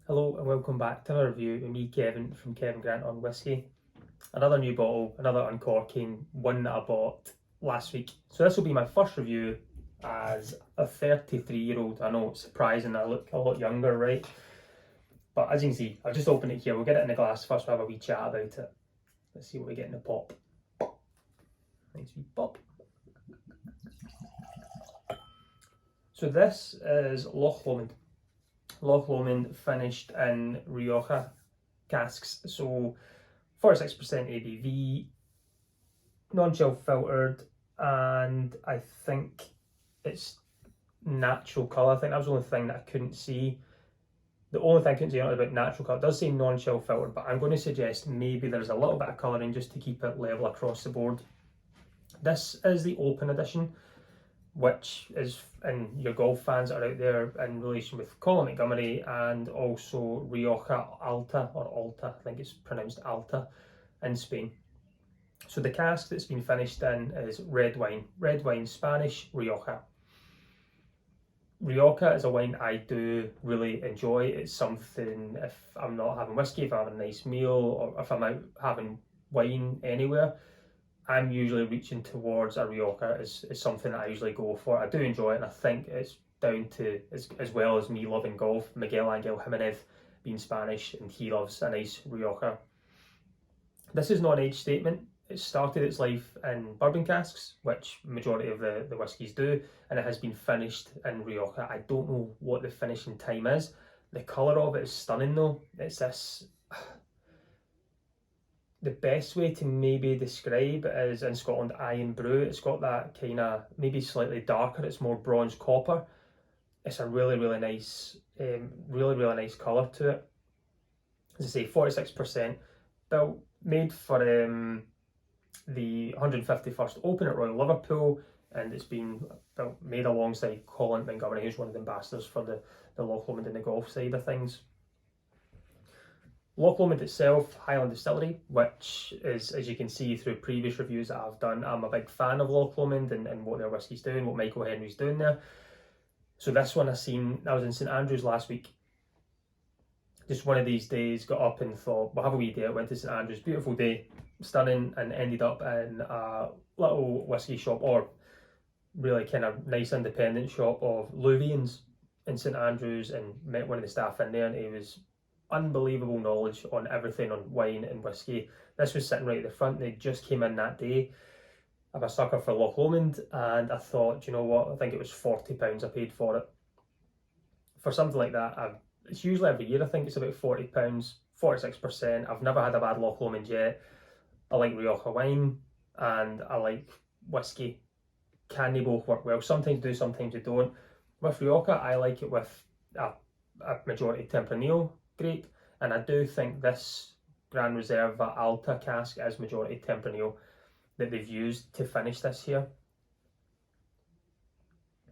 Hello and welcome back to another review with me, Kevin, from Kevin Grant on Whisky. Another new bottle, another uncorking, one that I bought last week. So this will be my first review as a 33-year-old. I know it's surprising I look a lot younger, right? But as you can see, I've just opened it here. We'll get it in the glass first, we'll have a wee chat about it. Let's see what we get in the pop. Nice wee pop. So this is Loch Lomond. Loch Lomond finished in Rioja casks. So 46% ABV, non-chill filtered, and I think it's natural colour. I think that was the only thing that I couldn't see. The only thing I couldn't see about natural colour, it does say non-chill filtered, but I'm going to suggest maybe there's a little bit of colouring just to keep it level across the board. This is the open edition, which is, and your golf fans that are out there, in relation with Colin Montgomery and also Rioja Alta, or Alta, I think it's pronounced Alta, in Spain. So the cask that's been finished in is red wine Spanish, Rioja. Rioja is a wine I do really enjoy. It's something, if I'm not having whiskey, if I'm having a nice meal, or if I'm out having wine anywhere, I'm usually reaching towards a Rioja is something that I usually go for. I do enjoy it, and I think it's down to, as well as me loving golf, Miguel Angel Jimenez being Spanish, and he loves a nice Rioja. This is not an age statement. It started its life in bourbon casks, which majority of the whiskies do, and it has been finished in Rioja. I don't know what the finishing time is. The colour of it is stunning though. It's this, the best way to maybe describe it is in Scotland, Iron Brew. It's got that kind of maybe slightly darker, it's more bronze copper. It's a really nice, really nice colour to it. As I say, 46%, built, made for the 151st Open at Royal Liverpool, and it's been made alongside Colin Montgomery, who's one of the ambassadors for the Loch Lomond and the golf side of things. Loch Lomond itself, Highland Distillery, which is, as you can see through previous reviews that I've done, I'm a big fan of Loch Lomond and what their whiskey's doing, what Michael Henry's doing there. So this one I was in St Andrews last week. Just one of these days, got up and thought, we'll have a wee day. I went to St Andrews, beautiful day, stunning, and ended up in a little whiskey shop, or really kind of nice independent shop of Louvians in St Andrews, and met one of the staff in there, and he was unbelievable knowledge on everything on wine and whiskey. This was sitting right at the front. They just came in that day. I'm a sucker for Loch Lomond, and I thought, you know what, I think it was £40 I paid for it. For something like that, it's usually every year, I think it's about £40, 46%. I've never had a bad Loch Lomond yet. I like Rioja wine and I like whiskey. Can they both work well? Sometimes do, sometimes they don't. With Rioja, I like it with a majority Tempranillo grape, and I do think this Gran Reserva Alta cask is majority Tempranillo that they've used to finish this here.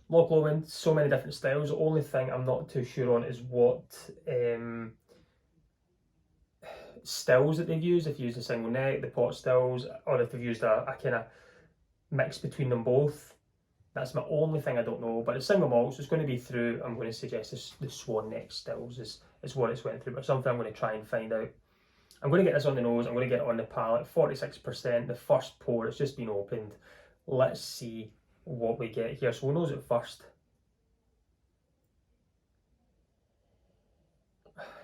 Loch Lomond, so many different styles. The only thing I'm not too sure on is what stills that they've used. If you use a single neck, the pot stills, or if they've used a kind of mix between them both. That's my only thing I don't know. But it's single malt, so it's going to be through, I'm going to suggest the swan neck stills is what it's went through, but something I'm going to try and find out. I'm going to get this on the nose, I'm going to get it on the palate. 46%, the first pour, it's just been opened. Let's see what we get here. So we'll nose it first.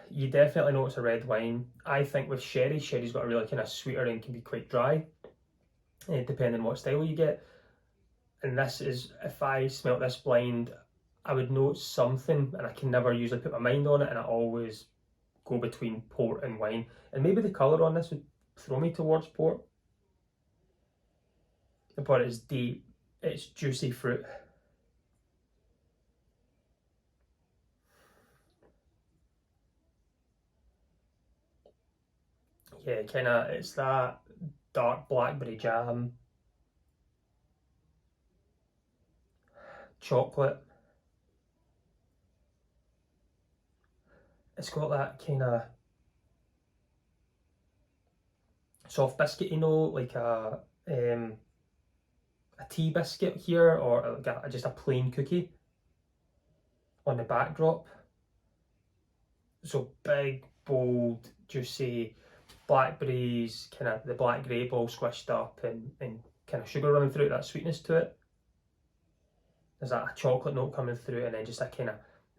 You definitely know it's a red wine. I think with sherry's got a really kind of sweeter and can be quite dry, depending on what style you get. And this is, if I smelt this blind, I would note something, and I can never usually put my mind on it, and I always go between port and wine. And maybe the colour on this would throw me towards port. The port is deep, it's juicy fruit. Yeah, kind of, it's that dark blackberry jam, chocolate. It's got that kind of soft biscuit, you know, like a tea biscuit here, or like just a plain cookie on the backdrop. So big, bold, juicy blackberries, kind of the black grape all squished up, and kind of sugar running through it, that sweetness to it. There's that chocolate note coming through, and then just a kind of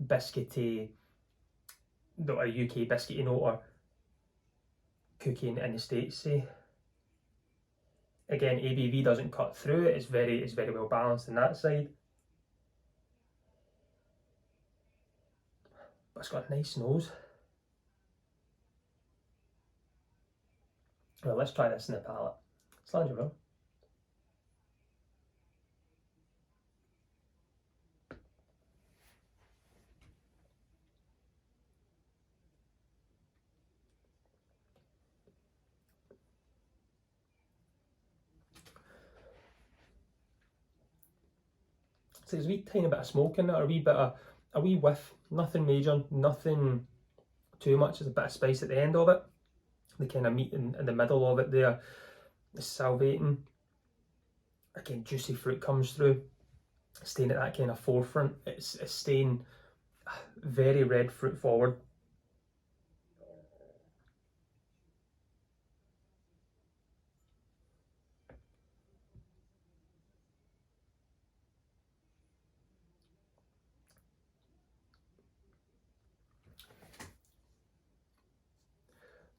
biscuity, a UK biscuity note or cookie in the States, say. Again, ABV doesn't cut through it. It's very well balanced on that side. But it's got a nice nose. Well, let's try this in the palate. Slange around. So there's a wee tiny bit of smoke in there, a wee whiff, nothing major, nothing too much. There's a bit of spice at the end of it. The kind of meat in the middle of it there is salivating. Again, juicy fruit comes through, staying at that kind of forefront. It's staying very red fruit forward.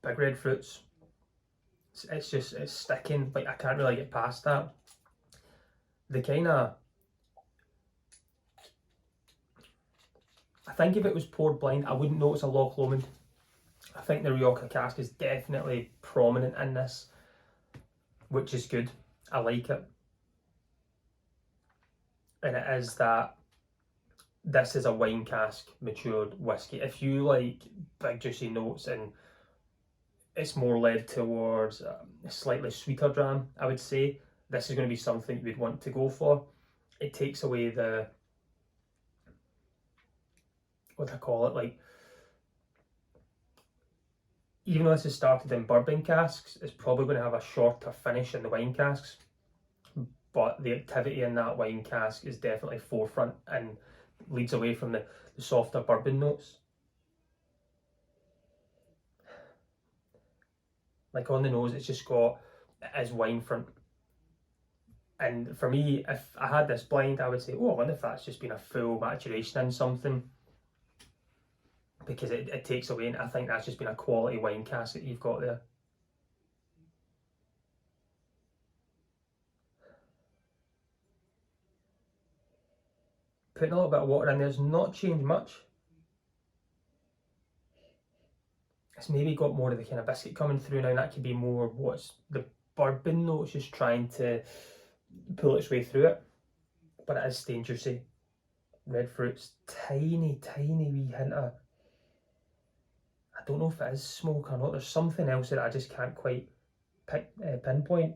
Big red fruits. It's sticking. Like, I can't really get past that. The kind of, I think if it was poured blind, I wouldn't know it's a Loch Lomond. I think the Rioja cask is definitely prominent in this, which is good. I like it. And it is that this is a wine cask matured whiskey. If you like big juicy notes and it's more led towards a slightly sweeter dram, I would say this is going to be something you would want to go for. It takes away the, what do I call it, like, even though this is started in bourbon casks, it's probably going to have a shorter finish in the wine casks, but the activity in that wine cask is definitely forefront and leads away from the softer bourbon notes. Like, on the nose, it's just got, it is wine front. And for me, if I had this blind, I would say, oh, I wonder if that's just been a full maturation in something, because it takes away, and I think that's just been a quality wine cask that you've got there. Putting a little bit of water in there's not changed much. It's maybe got more of the kind of biscuit coming through now, and that could be more what's the bourbon notes just trying to pull its way through it. But it is staying juicy. Red fruits, tiny wee hint of, I don't know if it is smoke or not. There's something else that I just can't quite pinpoint.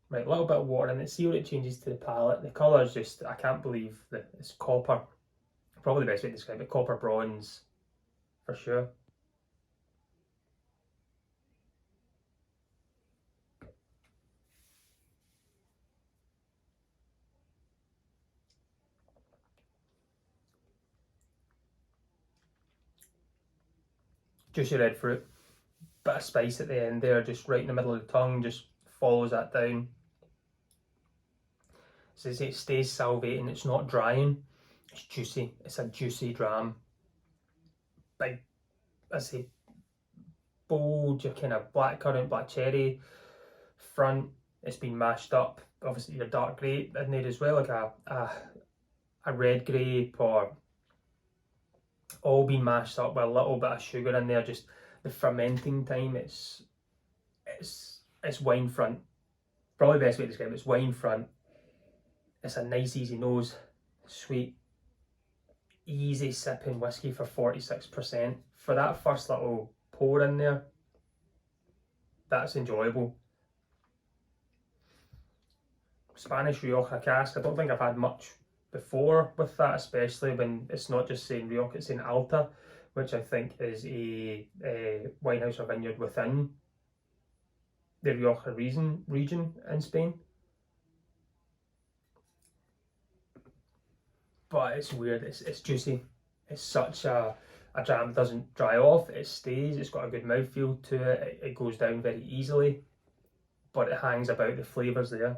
Right, a little bit of water in it, see what it changes to the palate. The colour is just, I can't believe that it's copper. Probably the best way to describe it, copper bronze, for sure. Juicy red fruit, bit of spice at the end there, just right in the middle of the tongue, just follows that down. So it stays salivating, it's not drying, it's juicy, it's a juicy dram. Big, I say, bold, your kind of blackcurrant, black cherry front, it's been mashed up. Obviously your dark grape in there as well, like a red grape, or all been mashed up with a little bit of sugar in there. Just the fermenting time, it's wine front. Probably the best way to describe it, it's wine front. It's a nice easy nose, sweet, easy sipping whiskey for 46%. For that first little pour in there, that's enjoyable. Spanish Rioja cask, I don't think I've had much before with that, especially when it's not just saying Rioja, it's saying Alta, which I think is a winehouse or vineyard within the Rioja region in Spain. But it's weird, it's juicy, It's such a dram that doesn't dry off, it stays, it's got a good mouthfeel to it, it goes down very easily, but it hangs about, the flavours there.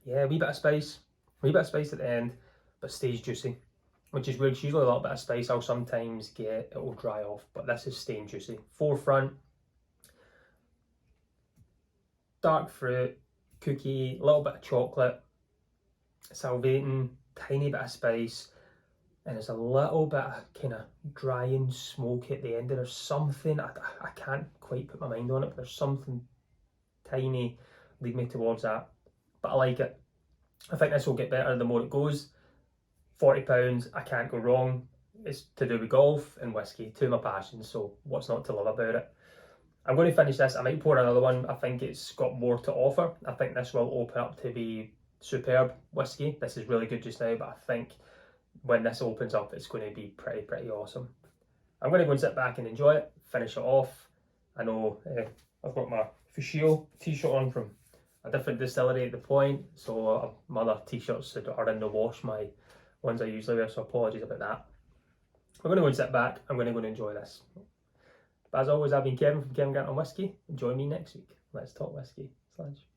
Yeah, a wee bit of spice, at the end, but stays juicy, which is weird. Usually a little bit of spice I'll sometimes get, it will dry off, but this is staying juicy. Forefront, dark fruit, cookie, a little bit of chocolate, salivating, tiny bit of spice, and there's a little bit of kind of drying smoke at the end. There's something, I can't quite put my mind on it, but there's something tiny lead me towards that. But I like it. I think this will get better the more it goes. £40, I can't go wrong. It's to do with golf and whiskey, two of my passions, so what's not to love about it? I'm going to finish this. I might pour another one. I think it's got more to offer. I think this will open up to be superb whiskey. This is really good just now, but I think when this opens up, it's going to be pretty awesome. I'm going to go and sit back and enjoy it, finish it off. I know I've got my Fushio t-shirt on from a different distillery at the point, so my other t-shirts that are in the wash, my ones I usually wear, so apologies about that. I'm going to go and sit back. I'm going to go and enjoy this. But as always, I've been Kevin from Kevin Grant on Whisky. Join me next week. Let's talk whiskey. Sledge.